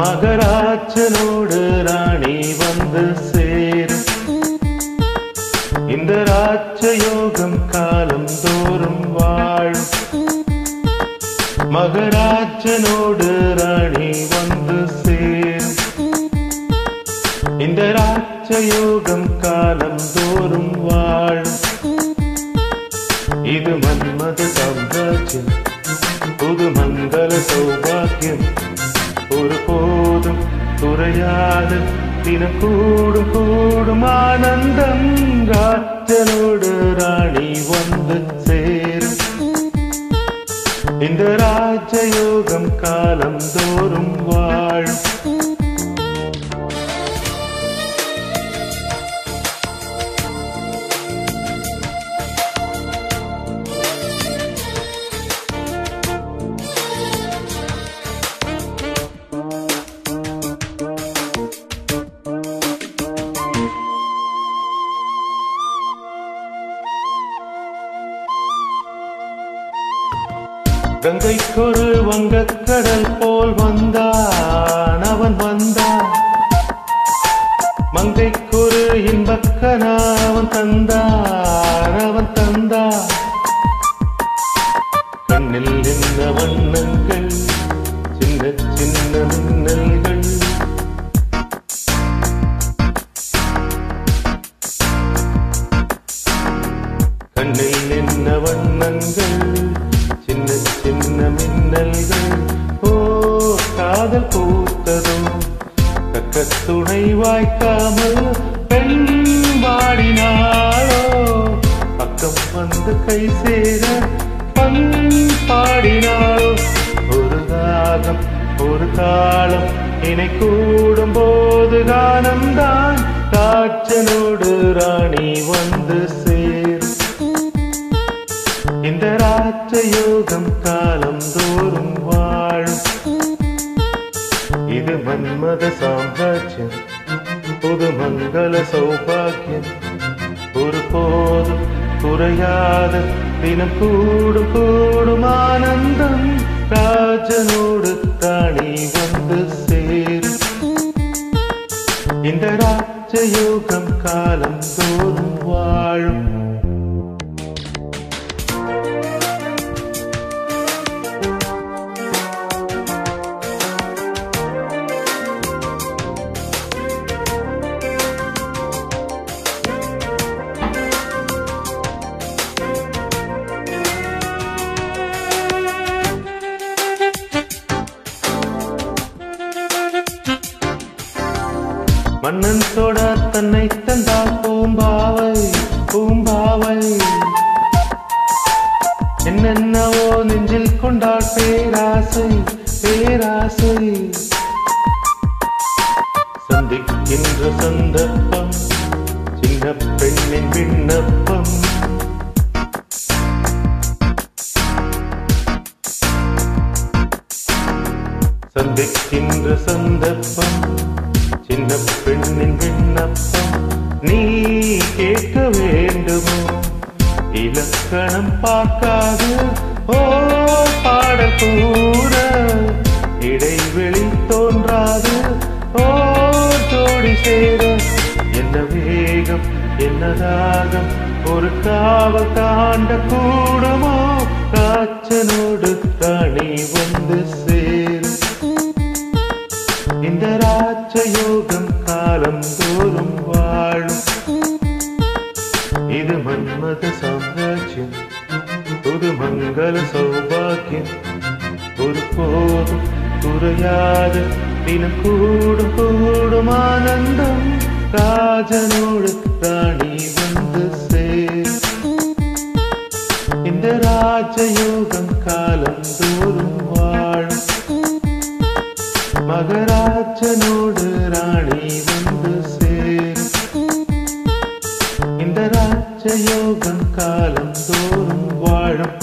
மகராஜனோடு ராணி வந்து சேரும். இந்த ராஜயோகம் காலம் தோறும் வாழும். மகராஜனோடு ராணி வந்து சேரும். இந்த ராஜயோகம் காலம் தோறும் வாழும். இது மன்மத சாம்ராஜ்யம், புது மங்கள சௌபாக்கியம். ஒரு போதும் குறையாது தினம் கூடும் கூடும் ஆனந்தம். ராஜனோடு ராணி வந்து சேரும். இந்த ராஜயோகம் காலம் தோறும் வாழும். கங்கைக்கொரு வங்கக்கடல் போல் வந்தான் அவன் வந்தான். மங்கைக்கொரு இன்பக்கனா அவன் தந்தான் அவன் தந்தான். கண்ணில் என்ன வண்ணங்கள், சின்ன சின்ன மின்னல்கள். கண்ணில் என்ன வண்ணங்கள், சின்ன சின்ன மின்னல்கள். ஓ காதல் பூத்ததோ தக்க துணை வாய்க்காமல் பெண் பாடினாளோ. பக்கம் வந்து கை சேர பண் பாடினாளோ. ஒரு தாகம் ஒரு தாளம் இணை கூடும் போது கானம்தான். ராஜனோடு ராணி வந்து சேரும். இந்த ராஜயோகம் காலம் தோறும் வாழும். இது மன்மத சாம்ராஜ்யம், புது மங்கள சௌபாக்கியம். ஒரு போதும் குறையாத தினம் கூடும் கூடும் ஆனந்தம். ராஜனோடு ராணி வந்து சேரும். இந்த ராஜயோகம் காலம் தோறும் வாழும். மன்னன் தொட தன்னை தந்தால் பூம்பாவை பூம்பாவை. என்னென்னவோ நெஞ்சில் கொண்டாள் பேராசை பேராசை. சந்திக்கின்ற சந்தர்ப்பம் சின்ன பெண்ணின் விண்ணப்பம். சந்திக்கின்ற சந்தர்ப்பம் சின்ன பெண்ணின் விண்ணப்பம். நீ கேட்க வேண்டுமோ இலக்கணம் பார்க்காது. ஓ பாடல் கூற இடைவெளி தோன்றாது. ஓ ஜோடி சேர என்ன வேகம் என்ன தாகம். ஒரு காவல் தாண்ட கூடுமோ. ராஜனோடு ராணி வந்து சேரும். இந்த ராஜயோகம் காலம் தோறும் வாழும். இது மன்மத சாம்ராஜ்யம், புது மங்கள சௌபாக்கியம். ஒரு போதும் குறையாத தினம் கூடும் கூடும் ஆனந்தம். ராஜனோடு ராணி வந்து சேரும். இந்த ராஜயோகம் காலம் தோறும் வாழும். மகராஜனோடு ராணி வந்து சேரும். இந்த ராஜயோகம் காலம் தோறும் வாழும்.